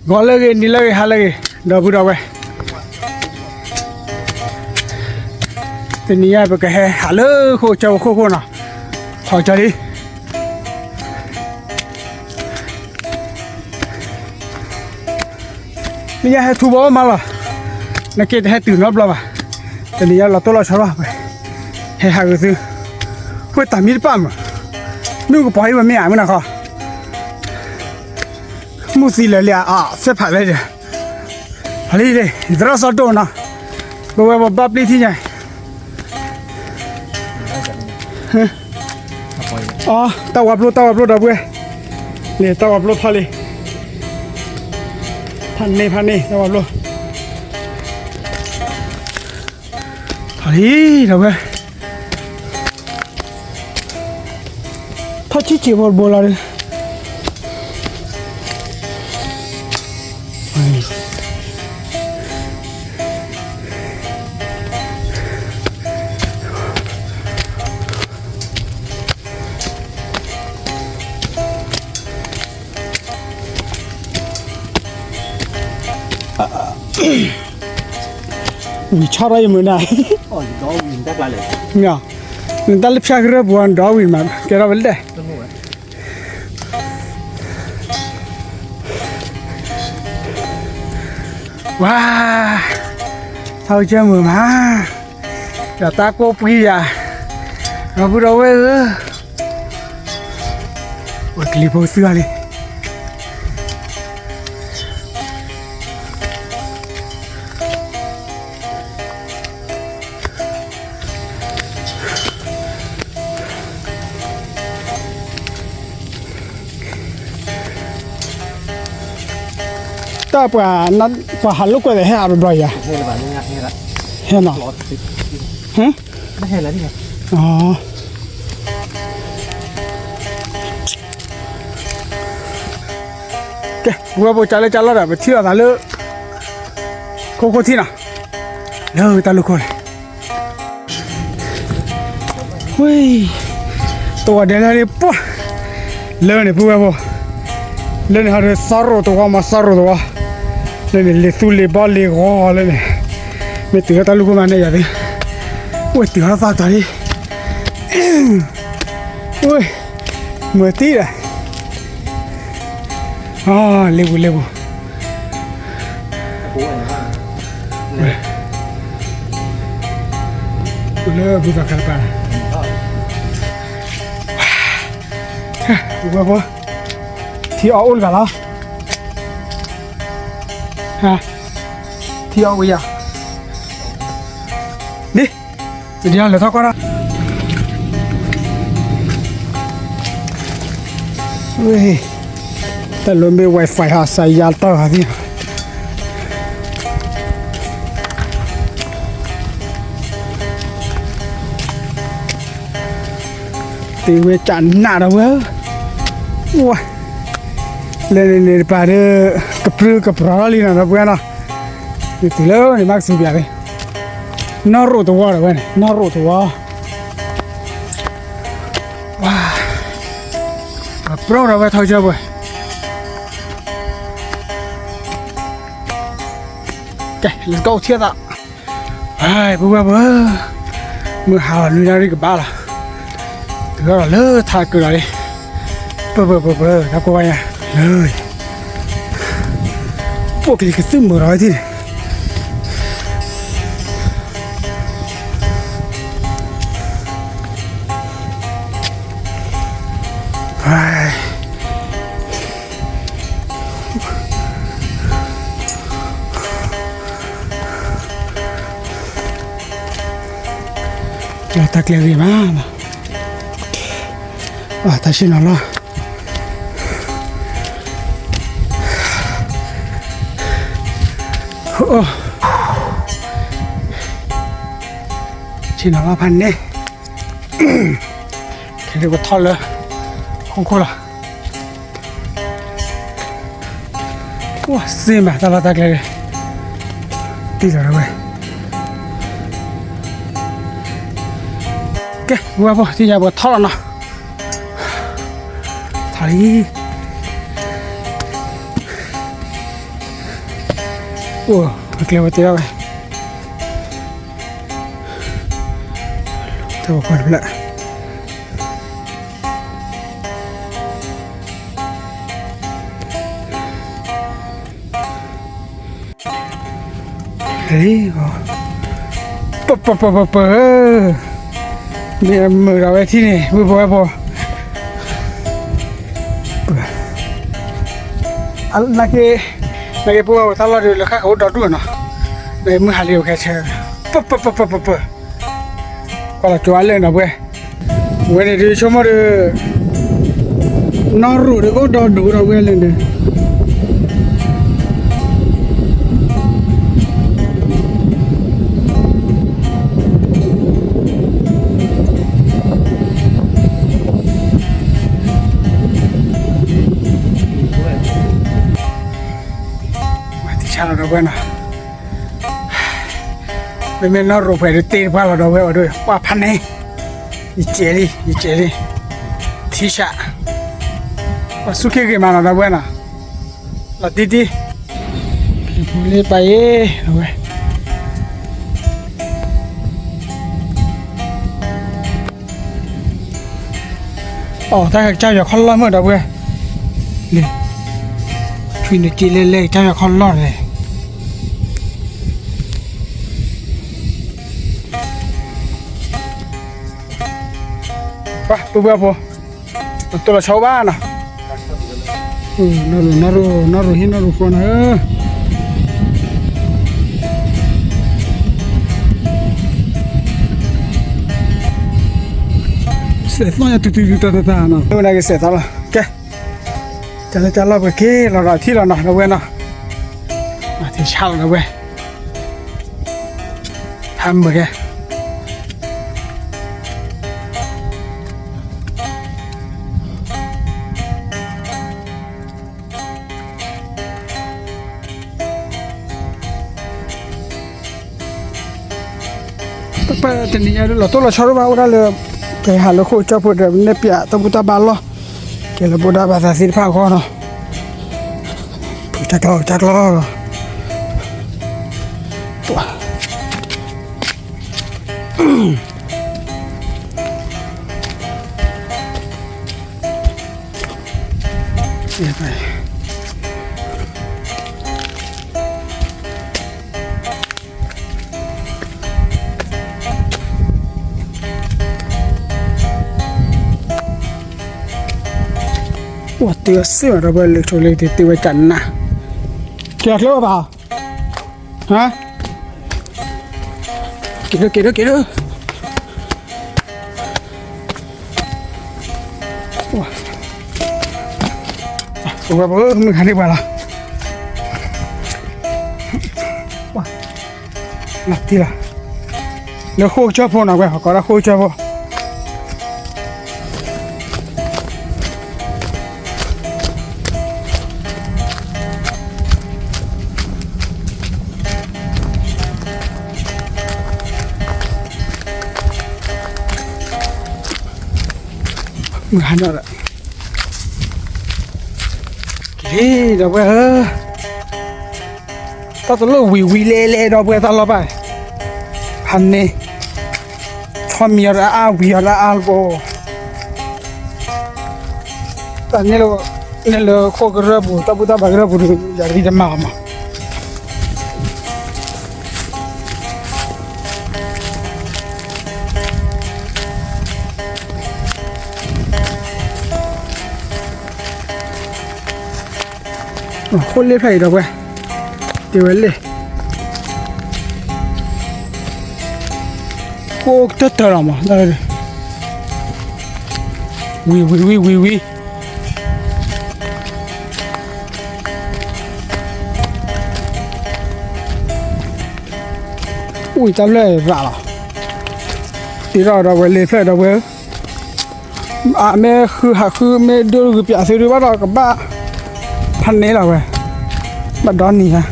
Golagi nilagi halagi dabu dawe. Tenia pakai halo kau caw kau na, kau cari. Ni hai thu bó mà nó kia hai từ nó bla tenia là tôi là sao vậy? Hai hai cái thứ, quên tạm biết bao mà, nếu có bỏ đi mà mẹ mới nào khó. Mua gì lại sẽ phải đây rồi. Hãy đi rất là tốt nè. Bây giờ bắp đi thì nhỉ. Tao upload đâu vậy? Nè tao upload thôi đi. Phan nè tao upload. Hãy đâu vậy? Thôi chỉ một bộ là đi. Vì cho ra mới này. Đó win đắc lạiเลย Nha. Nên ta lập ra cái buồn đó vì mà cái đó vấn đề. Wow. Thôi chơi mưa mà. Giờ ta có pi à. Nó vừa đâu vậy? Ôi clip hồi xưa đi. Ta bà nó bà hắn lúc quay để hè rồi à? Hay là bạn nghe nghe là Hè nào? Hả? nó hay là gì Ok, vừa bộ trả lời rồi, mà chưa là lỡ. Cô thi nào? Lỡ ta lỡ này. Ui, tôi để lại đi po. Lỡ này vừa bộ. Lỡ này hơi saro tôi mà saro tôi. Lỡ này lệ lệ ba lệ gõ lỡ này. Mẹ tự ta lỡ mà này vậy. Ui, tự ta ta đi. Ui, mưa tí rồi. Lebu. Boleh buka kereta. Buka apa? Thi ôn cả đó. Ha. Thi ôn bây giờ. Đi. Đi ăn là thôi con đó. Ui. Ta luôn bị wifi ha xài giá tao hả gì? Thì về chán nạt đâu á? Ui, lên bà đứa cặp rau đi nào vậy nào? Thì từ lâu thì bác sĩ bảo đấy, nó rụt quá rồi này, nó rụt quá. Wow, cặp rau đâu vậy thôi chưa vậy? Okay, let's go thiết ạ. Ai, bữa mưa hào như ra đi cái ba là, từ đó là lơ thà cửa đi, bơ, các cô anh à, lơ, bộ cái sự mưa nói thì, ai. Là ta kêu gì mà ta xin nó lo xin nó loพันนี่แค่เรียกว่าทอดเลยคุ้มๆล่ะว้าซีมาตลอดตาเกลือตีจอเลยcái vừa bỏ thì giờ vừa thoát nó thấy โอ้เกลียวเตี้ยไปแต่ว่าคนละเฮ้ยปะนี่มือเราไว้ที่นี่มือพออันนักเก็ตพวกเราตลอดเลยค่ะเขาดอดด้วยเนาะในมือหาเรียวแค่เชิญปะก็เราจวนเลยนะเว้ยวันนี้ชมว่านอรูเด็กก็ดอดดูเราเว้ยเลยเนี่ยเราเนาะไม่นอรูไปตีว่าเราเว้ยด้วยว่าพันนี่อีเจลี่ทิชาว่าสุกี้กี่มาเราเว้ยนะเราดีพี่พูดเลยไปเราเว้ยอ๋อถ้าเจ้าอยากคอนล้อเมื่อเราเว้ยนี่ช่วยนึกจีเล่ๆเจ้าอยากคอนล้อเลยปุ๊บปุ๊บตัวเราชาวบ้านนะนารูคนเสร็จแล้วตุ๊ตานะไม่ได้เสร็จแล้วแกจะเราไปกี่เราที่เราหน่อยเราเว้ยนะที่ช่างเราเว้ยทำไปแกไปแต่นี่เราตัวเราชอบว่าเราเลยแกหาเราคุยจะพูดแบบนี้เปียตะบุตาบาลล์แกเราบุตาบาลสิผ้าคอเนาะจักรอตัวเสียไปว่าเตือเสียระเบิดเล็กโชเล็กติดไว้จันนะเกี่ยวเปล่าฮะเกี่ยวว้ามึงหันได้ป่ะล่ะว้าหนักทีละแล้วโคเจ้าพ่อหนักไปหาก็แล้วโคเจ้าพ่อมือหันแล้วละเฮ้ยเราไปตลอดวิเล่เราไปตลอดไปพันนี่ทอมมีอะไรวิอะไรโบตอนนี้เราโคกระบุตาบุตาบากระบุอย่างนี้จะมาคนเลี้ยไผ่ดอกเว้ยเดี๋ยวเลยโคกเตอร์มาได้เลยวิอุ้ยจำเลยร่าละตีเราเว้ยเลี้ยไผ่ดอกเว้ยแม่คือแม่ดูคือเปียซื้อว่าเรากับบ้าพันนี้เราเว้ยบัดดอนนี่ฮะ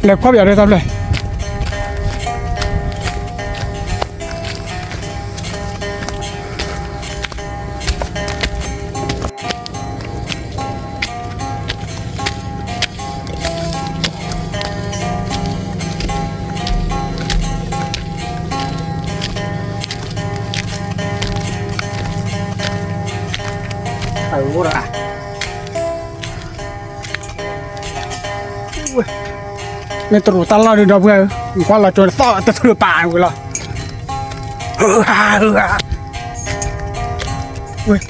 แล้วความอยากได้ทำเลย过了啊。 ไม่ตรูตลอดเลยเพื่อนกว่าเราจนต่อจะถือป่ากูละเฮ้ย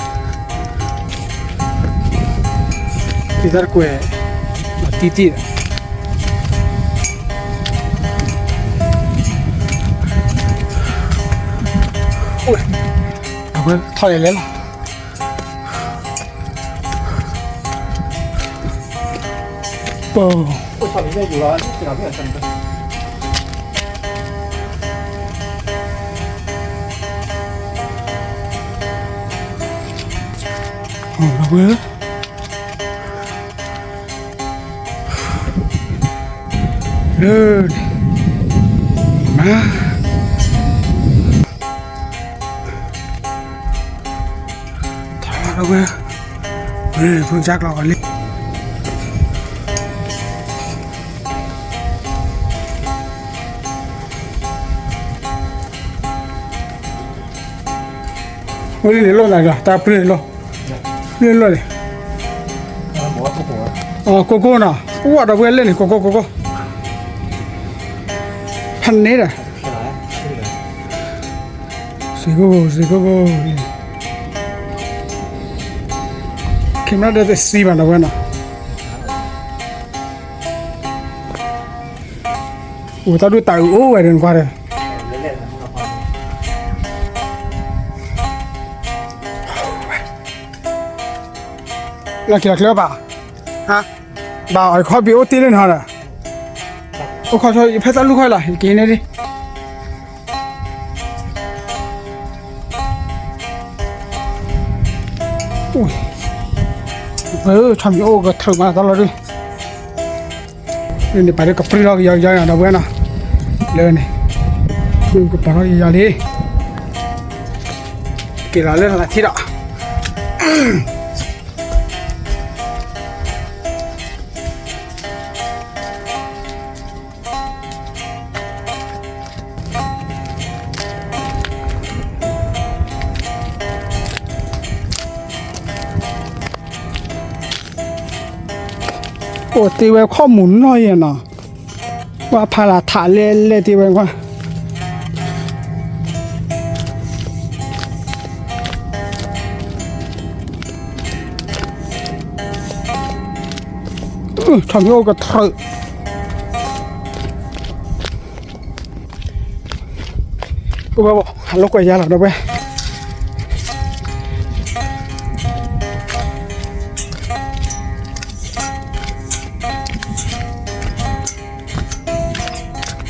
ที่ตะกุยตีตีโอ้ยเอาไปถอยเลยล่ะโอ้ 我操，里面有了，这两边真的。 เอาละเว้ยเดินมาถอยละเว้ยเฮ้ยเพิ่งจักเรากันเลยวันนี้เล่นอะไรกันตาเปรี้ยวเล่นเลย 磨不活？ อ๋อโกโก้น่ะว่าเราเล่นเลยโกโก้พันนี้น่ะ 是来，这个。 สิโกโก้เข้มน่าจะสีมันเอาไว้น่ะโอ้ตาดูตาโอ้ไว้เดินกว่าเลย 累累的，那花。 แล้วคิดแล้วป่ะฮะบ่าวไอ้ข้อบีโอตีเล่นหาน่ะโอ้ขอช่วยเพชรลูกค่อยล่ะกินได้ดิโอ้ยทำโอ้ก็ถึงมาตลอดเลยนี่ไปกับปรีเราอย่านะเว้ยนะเลยนี่ดูกับปรีเราอย่าเลยกินอะไรอะไรที่ละโอ้ตีไว้ข้อมูลน้อยนะว่าพาราถาเล่ตีไว้ว่าทำโยกก็เถอะกูบอกฮัลโหลกูยาหลับนะเว้ย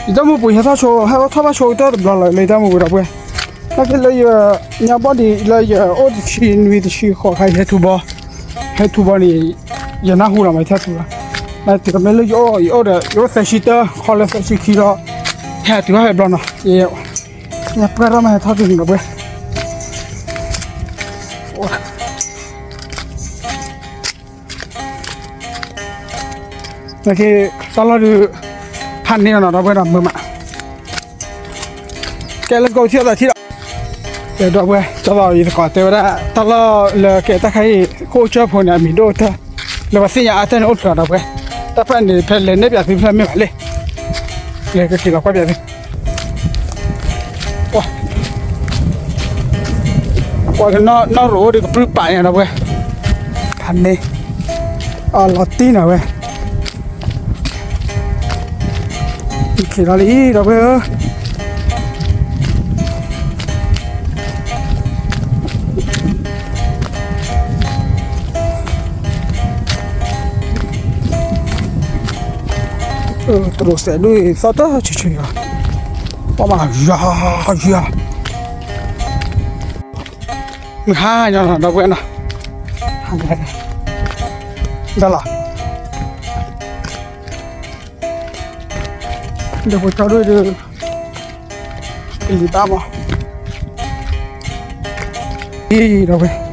อีตามูปุยฮะท่าโชว์ฮะท่ามาโชว์ตัวบลาเลยตามูบุระเว้ยนั่นคือเลยเนี่ยบอดี้เลยโอ้ดิชินวิดชิขอใครเฮทูบอนี่ยันน่าหูละไม่ทัดตัวนั่นที่ก็ไม่เลยโอ้เดี๋ยวเซชิเตอร์คอลเลสชิคิโร่เฮตัวให้บลานะเนี่ยปกติไม่ทัดจริงนะเว้ยนั่นคือตลอดพันนี่นะเราไปทำมือมาแกเล่นโกเที่ยวแต่ที่เราเดี๋ยวเราไปจะรออีกก่อนแต่ว่าตลอดเลยแกตะไคร้โคเชื่อพวกเนี่ยมีโดดเถอะเราว่าสิ่งอย่างนั้นอุดเราไปแต่เพื่อนนี่เพื่อนเล่นเนี่ยแบบนี้เพื่อนไม่ไหวเลยเลยก็คิดเราก็แบบนี้ว่ากันนอกรู้ดิก็ปลื้มไปนะเว้ยพันนี่ลอตตี้นะเว้ยคิดอะไรเราไปterus saya satu cuci ya, apa ya, hanya ada apa na, dah lah, dah buat taruh je, ini apa, ini dah.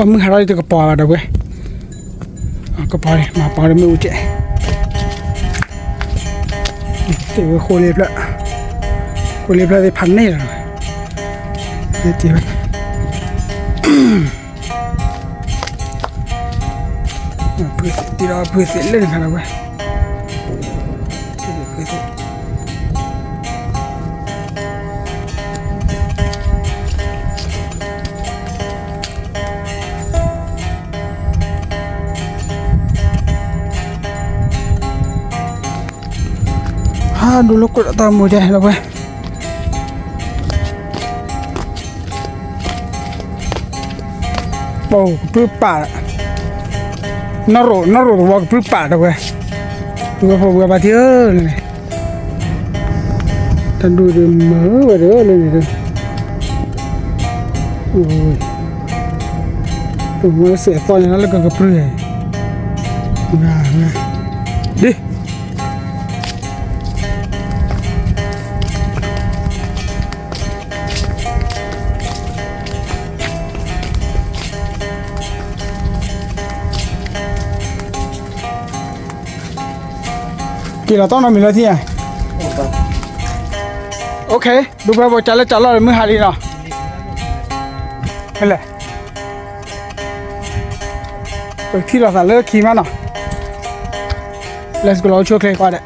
Ôi mưa hà rồi tôi có bò vào đâu quê. Có bò đi, mà bò đi mưa chạy. Thì khô liệp lại. Khô liệp lại thì phắn này rồi. Đây thì thì đó bữa sẽ lên khả năng quê. Dulu aku tak tahu mudah lah boy. Oh, berapa? Naruh tu waktu berapa dah boy. Berapa dia ni? Tandu dia mana ada ni tu. Oh, tu masih soalnya nak lagi keperluan. Nah, deh. Kỳ là tao nói mình là gì à? Ok, đúng rồi, trả lời mới hai đi nào. Hay là khi là trả lời khi mà nào. Let's go, cho cái qua đây.